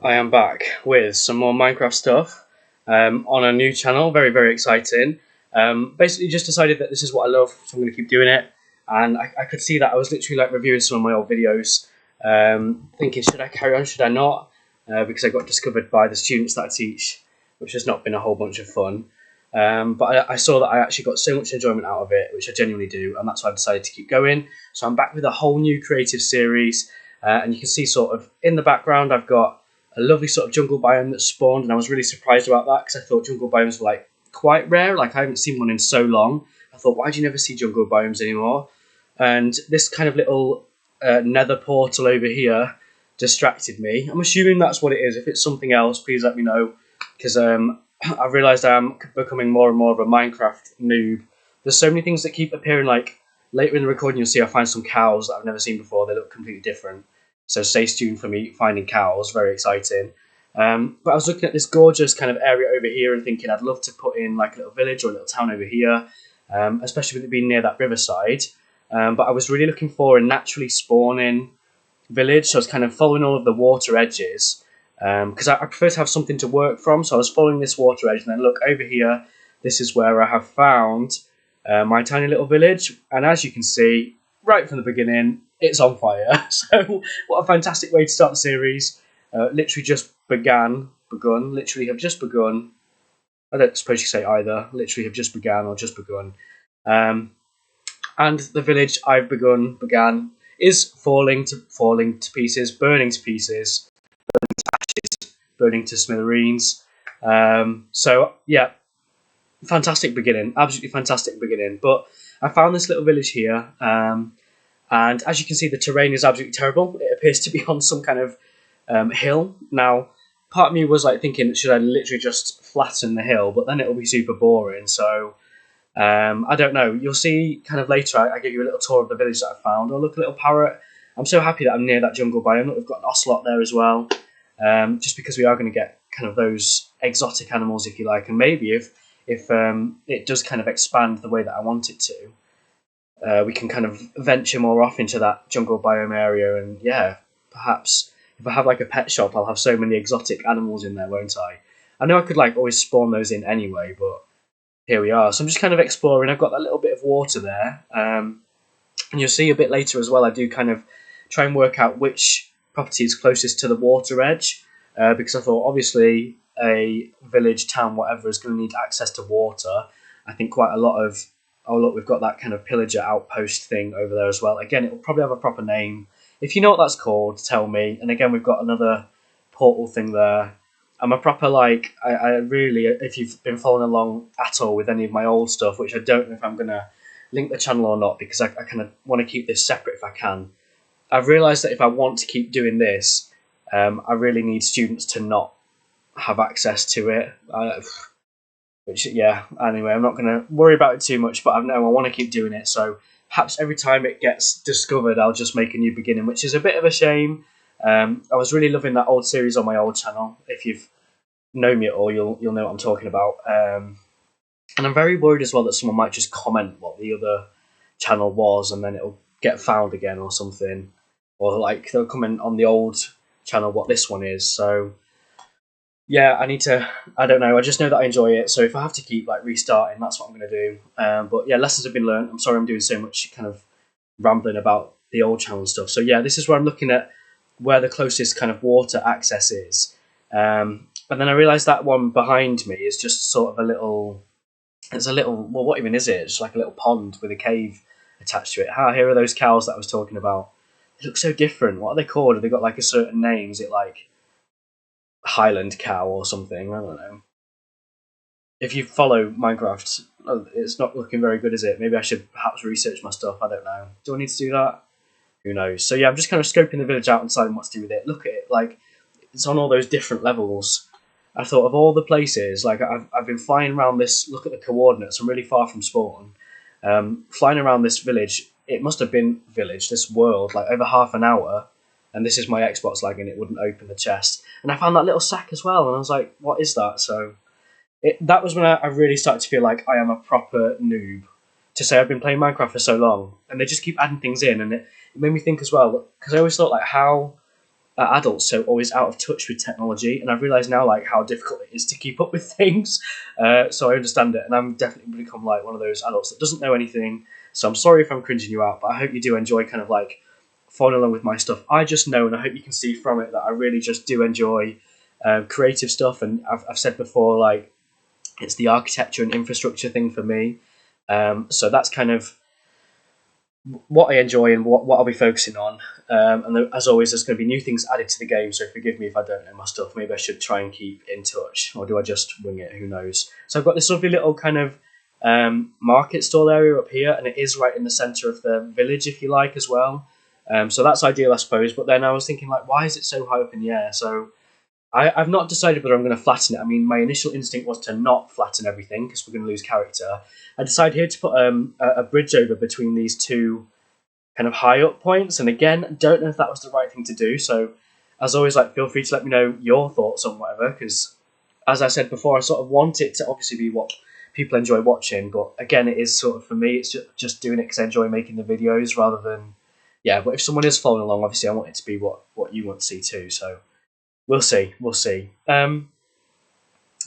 I am back with some more Minecraft stuff on a new channel. Very, very exciting. Basically, just decided that this is what I love, so I'm going to keep doing it. And I could see that I was literally like reviewing some of my old videos, thinking, should I carry on? Should I not? Because I got discovered by the students that I teach, which has not been a whole bunch of fun. But I saw that I actually got so much enjoyment out of it, which I genuinely do, and that's why I decided to keep going. So I'm back with a whole new creative series, and you can see sort of in the background I've got a lovely sort of jungle biome that spawned, and I was really surprised about that because I thought jungle biomes were like quite rare. Like I haven't seen one in so long. I thought, why do you never see jungle biomes anymore? And this kind of little nether portal over here distracted me. I'm assuming that's what it is. If it's something else, please let me know, because I've realised I'm becoming more and more of a Minecraft noob. There's so many things that keep appearing. Like later in the recording, you'll see I find some cows that I've never seen before. They look completely different. So stay tuned for me finding cows. Very exciting. But I was looking at this gorgeous kind of area over here and thinking I'd love to put in like a little village or a little town over here, especially with it being near that riverside. But I was really looking for a naturally spawning village. So I was kind of following all of the water edges because I prefer to have something to work from. So I was following this water edge, and then look over here. This is where I have found my tiny little village. And as you can see, right from the beginning, it's on fire. So what a fantastic way to start the series. Literally just literally have just begun. I don't suppose you say either. Literally have just began or just begun. Um, and the village I've began is falling to pieces, burning to pieces, burning to smithereens. So yeah, fantastic beginning, absolutely fantastic beginning. But I found this little village here, and as you can see, the terrain is absolutely terrible. It appears to be on some kind of hill. Now, part of me was like thinking, should I literally just flatten the hill? But then it'll be super boring. So I don't know. You'll see kind of later. I give you a little tour of the village that I found. Oh, look, a little parrot. I'm so happy that I'm near that jungle biome. Look, we've got an ocelot there as well. Just because we are going to get kind of those exotic animals, if you like, and maybe if it does kind of expand the way that I want it to, we can kind of venture more off into that jungle biome area. And yeah, perhaps if I have like a pet shop, I'll have so many exotic animals in there, won't I? I know I could like always spawn those in anyway, but here we are. So I'm just kind of exploring. I've got that little bit of water there, and you'll see a bit later as well. I do kind of try and work out which property is closest to the water edge, because I thought obviously a village, town, whatever is going to need access to water. I think quite a lot of, oh look, we've got that kind of pillager outpost thing over there as well. Again, it'll probably have a proper name. If you know what that's called, tell me. And again, we've got another portal thing there. I'm a proper like I really, if you've been following along at all with any of my old stuff, which I don't know if I'm gonna link the channel or not, because I kind of want to keep this separate if I can. I've realised that if I want to keep doing this, I really need students to not have access to it. Which yeah, anyway, I'm not gonna worry about it too much, but I know I want to keep doing it. So perhaps every time it gets discovered, I'll just make a new beginning, which is a bit of a shame. I was really loving that old series on my old channel. If you've known me at all, you'll know what I'm talking about. And I'm very worried as well that someone might just comment what the other channel was, and then it'll get found again or something, or like they'll comment on the old channel what this one is. So yeah, I need to. I don't know. I just know that I enjoy it. So if I have to keep like restarting, that's what I'm going to do. But yeah, lessons have been learned. I'm sorry I'm doing so much kind of rambling about the old channel and stuff. So yeah, this is where I'm looking at where the closest kind of water access is. But then I realised that one behind me is just sort of a little. It's a little. Well, what even is it? It's like a little pond with a cave attached to it. Here are those cows that I was talking about. They look so different. What are they called? Have they got like a certain name? Is it like Highland cow or something? I don't know. If you follow Minecraft, it's not looking very good, is it? Maybe I should perhaps research my stuff. I don't know. Do I need to do that? Who knows? So yeah, I'm just kind of scoping the village out and deciding what to do with it. Look at it, like it's on all those different levels. I thought of all the places, like I've been flying around this. Look at the coordinates. I'm really far from spawn. Flying around this village. It must have been village, this world, like over half an hour. And this is my Xbox lagging. It wouldn't open the chest. And I found that little sack as well. And I was like, what is that? So that was when I really started to feel like I am a proper noob. To say I've been playing Minecraft for so long, and they just keep adding things in, and it made me think as well, because I always thought like, how adults so always out of touch with technology, and I've realised now like how difficult it is to keep up with things. So I understand it, and I'm definitely become like one of those adults that doesn't know anything. So I'm sorry if I'm cringing you out, but I hope you do enjoy kind of like following along with my stuff. I just know, and I hope you can see from it, that I really just do enjoy creative stuff. And I've said before, like, it's the architecture and infrastructure thing for me. So that's kind of what I enjoy and what I'll be focusing on. As always, there's going to be new things added to the game, so forgive me if I don't know my stuff. Maybe I should try and keep in touch, or do I just wing it? Who knows? So I've got this lovely little kind of market stall area up here, and it is right in the centre of the village, if you like, as well. So that's ideal, I suppose. But then I was thinking, like, why is it so high up in the air? So I've not decided whether I'm going to flatten it. I mean, my initial instinct was to not flatten everything because we're going to lose character. I decided here to put a bridge over between these two kind of high up points. And again, don't know if that was the right thing to do. So as always, like, feel free to let me know your thoughts on whatever, because as I said before, I sort of want it to obviously be what people enjoy watching. But again, it is sort of, for me, it's just doing it because I enjoy making the videos rather than, yeah. But if someone is following along, obviously I want it to be what you want to see too. So we'll see. We'll see.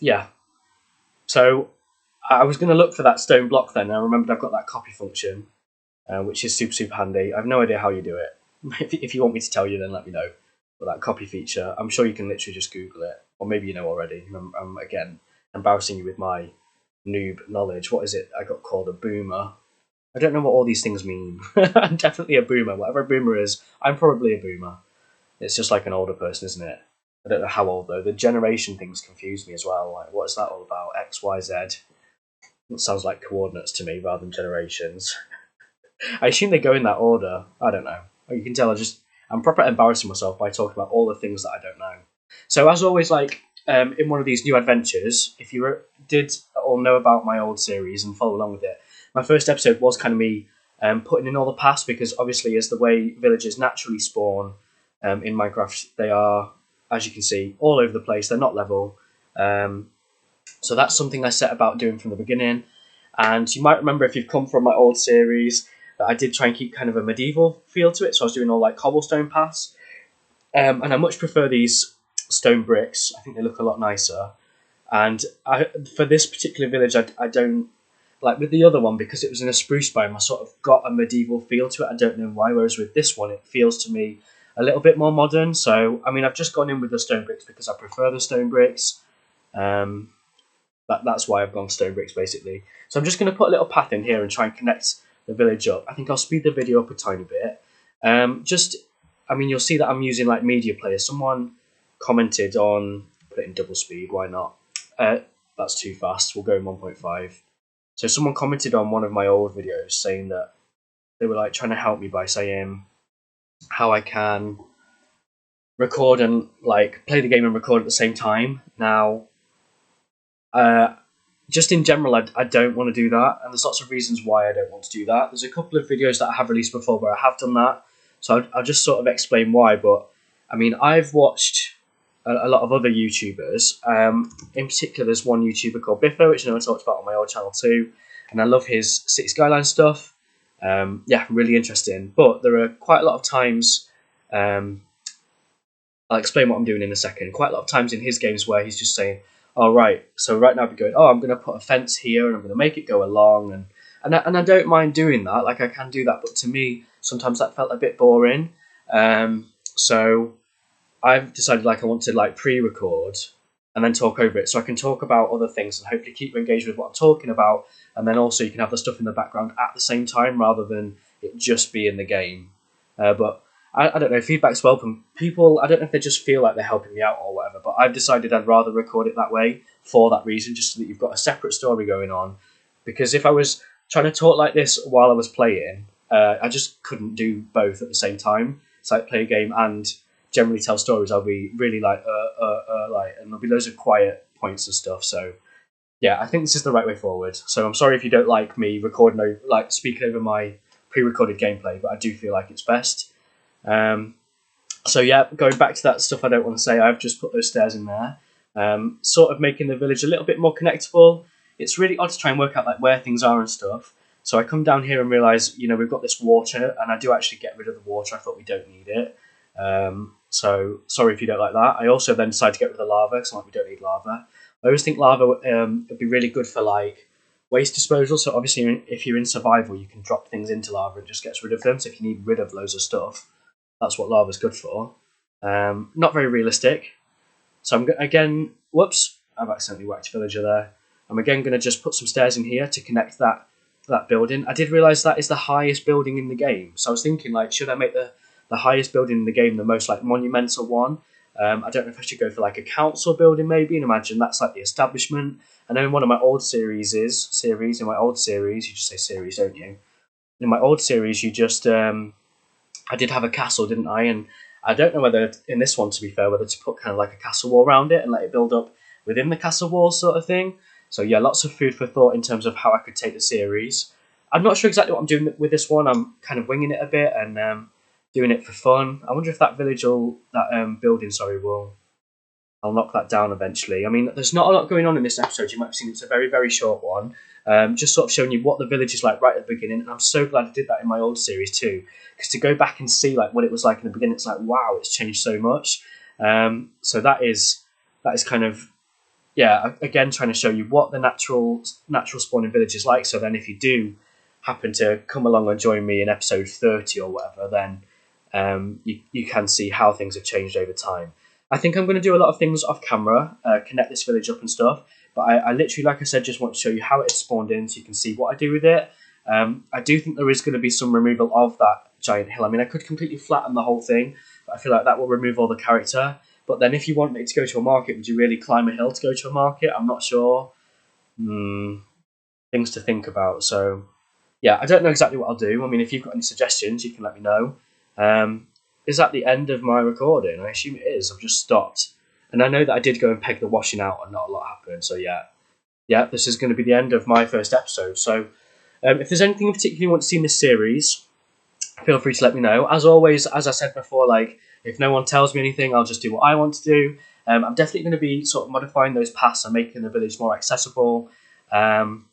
Yeah. So I was going to look for that stone block then. I remembered I've got that copy function, which is super, super handy. I have no idea how you do it. If you want me to tell you, then let me know. But that copy feature, I'm sure you can literally just Google it. Or maybe you know already. I'm again, embarrassing you with my noob knowledge. What is it? I got called a boomer. I don't know what all these things mean. I'm definitely a boomer. Whatever a boomer is, I'm probably a boomer. It's just like an older person, isn't it? I don't know how old though. The generation things confuse me as well. Like, what's that all about? X, Y, Z. It sounds like coordinates to me rather than generations. I assume they go in that order. I don't know. You can tell I'm proper embarrassing myself by talking about all the things that I don't know. So as always, like in one of these new adventures, if you did or know about my old series and follow along with it, my first episode was kind of me putting in all the paths, because obviously as the way villagers naturally spawn in Minecraft, they are, as you can see, all over the place. They're not level. So that's something I set about doing from the beginning. And you might remember, if you've come from my old series, that I did try and keep kind of a medieval feel to it. So I was doing all like cobblestone paths. And I much prefer these stone bricks. I think they look a lot nicer. And for this particular village, I don't, like with the other one, because it was in a spruce biome, I sort of got a medieval feel to it. I don't know why. Whereas with this one, it feels to me a little bit more modern. So, I mean, I've just gone in with the stone bricks because I prefer the stone bricks. That's why I've gone stone bricks, basically. So I'm just going to put a little path in here and try and connect the village up. I think I'll speed the video up a tiny bit. I mean, you'll see that I'm using like media player. Someone commented on, put it in double speed, why not? That's too fast, we'll go in 1.5. So someone commented on one of my old videos saying that they were like trying to help me by saying how I can record and like play the game and record at the same time. Now, just in general, I don't want to do that, and there's lots of reasons why I don't want to do that. There's a couple of videos that I have released before where I have done that, so I'll just sort of explain why. But I mean, I've watched a lot of other YouTubers. In particular, there's one YouTuber called Biffo, which I know I talked about on my old channel too, and I love his City Skyline stuff. Yeah, really interesting. But there are quite a lot of times, I'll explain what I'm doing in a second. Quite a lot of times in his games where he's just saying, "Oh right, so right now I'd be going, oh, I'm going to put a fence here and I'm going to make it go along," and I don't mind doing that. Like, I can do that, but to me sometimes that felt a bit boring. So I've decided like I want to like pre-record and then talk over it, so I can talk about other things and hopefully keep you engaged with what I'm talking about, and then also you can have the stuff in the background at the same time rather than it just be in the game. But I don't know, feedback's welcome. People, I don't know if they just feel like they're helping me out or whatever, but I've decided I'd rather record it that way for that reason, just so that you've got a separate story going on. Because if I was trying to talk like this while I was playing, I just couldn't do both at the same time. So like play a game and generally tell stories, I'll be really like, and there'll be loads of quiet points and stuff. So yeah, I think this is the right way forward. So I'm sorry if you don't like me recording, like speaking over my pre-recorded gameplay, but I do feel like it's best. So yeah, going back to that stuff I don't want to say, I've just put those stairs in there, sort of making the village a little bit more connectable. It's really odd to try and work out like where things are and stuff. So I come down here and realise, we've got this water, and I do actually get rid of the water. I thought we don't need it. So sorry if you don't like that. I also then decided to get rid of the lava because like we don't need lava. I always think lava would be really good for like waste disposal. So obviously, if you're in survival, you can drop things into lava and it just gets rid of them. So if you need rid of loads of stuff, that's what lava's good for. Not very realistic. So I'm again, whoops, I've accidentally whacked villager there. I'm again going to just put some stairs in here to connect that building. I did realise that is the highest building in the game. So I was thinking, like, should I make the highest building in the game the most, like, monumental one? I don't know if I should go for, like, a council building, maybe, and imagine that's, like, the establishment. I know in one of my old series, you just say series, don't you? In my old series, you just, I did have a castle, didn't I? And I don't know whether, in this one, to be fair, whether to put kind of like a castle wall around it and let it build up within the castle wall sort of thing. So yeah, lots of food for thought in terms of how I could take the series. I'm not sure exactly what I'm doing with this one. I'm kind of winging it a bit and doing it for fun. I wonder if that building, will. I'll knock that down eventually. I mean, there's not a lot going on in this episode. You might have seen it's a very, very short one. Just sort of showing you what the village is like right at the beginning. And I'm so glad I did that in my old series too. Because to go back and see like what it was like in the beginning, it's like, wow, it's changed so much. So that is kind of, yeah, again, trying to show you what the natural spawning village is like. So then if you do happen to come along and join me in episode 30 or whatever, then you can see how things have changed over time. I think I'm going to do a lot of things off camera, connect this village up and stuff. But I literally, like I said, just want to show you how it's spawned in so you can see what I do with it. I do think there is going to be some removal of that giant hill. I mean, I could completely flatten the whole thing, but I feel like that will remove all the character. But then if you want me to go to a market, would you really climb a hill to go to a market? I'm not sure. Things to think about. So, yeah, I don't know exactly what I'll do. I mean, if you've got any suggestions, you can let me know. Is that the end of my recording? I assume it is. I've just stopped. And I know that I did go and peg the washing out and not a lot happened. So, yeah, this is going to be the end of my first episode. So, if there's anything in particular you want to see in this series, feel free to let me know. As always, as I said before, like, if no one tells me anything, I'll just do what I want to do. I'm definitely going to be sort of modifying those paths and making the village more accessible. And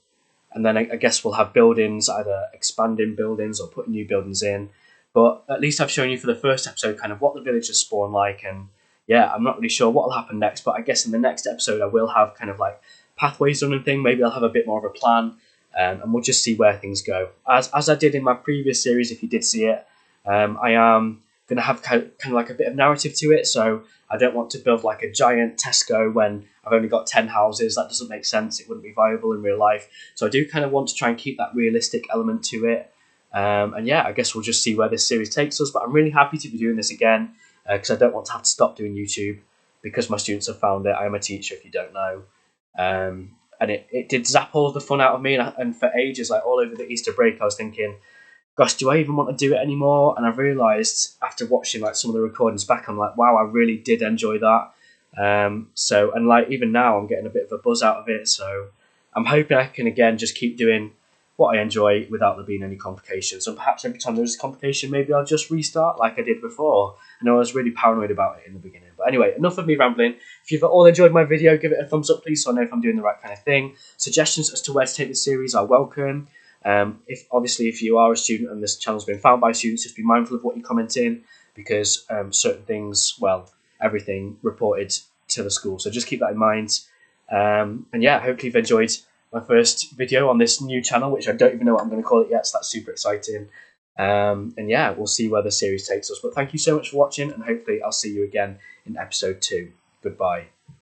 then I guess we'll have buildings, either expanding buildings or putting new buildings in. But at least I've shown you for the first episode kind of what the villagers spawn like. And yeah, I'm not really sure what will happen next. But I guess in the next episode, I will have kind of like pathways done and thing. Maybe I'll have a bit more of a plan. And we'll just see where things go. As I did in my previous series, if you did see it, I am going to have kind of like a bit of narrative to it. So I don't want to build like a giant Tesco when I've only got 10 houses. That doesn't make sense. It wouldn't be viable in real life. So I do kind of want to try and keep that realistic element to it. And yeah, I guess we'll just see where this series takes us. But I'm really happy to be doing this again because I don't want to have to stop doing YouTube because my students have found it. I am a teacher, if you don't know. And it did zap all the fun out of me. And for ages, like all over the Easter break, I was thinking, gosh, do I even want to do it anymore? And I've realised after watching like some of the recordings back, I'm like, wow, I really did enjoy that. So, and like even now, I'm getting a bit of a buzz out of it. So I'm hoping I can again just keep doing what I enjoy without there being any complications. And perhaps every time there's a complication, maybe I'll just restart like I did before. I know I was really paranoid about it in the beginning. But anyway, enough of me rambling. If you've all enjoyed my video, give it a thumbs up, please, so I know if I'm doing the right kind of thing. Suggestions as to where to take the series are welcome. If you are a student and this channel's been found by students, just be mindful of what you comment in because certain things, well, everything reported to the school. So just keep that in mind. And yeah, hopefully you've enjoyed my first video on this new channel, which I don't even know what I'm going to call it yet, so that's super exciting. And yeah, we'll see where the series takes us. But thank you so much for watching, and hopefully I'll see you again in episode 2. Goodbye.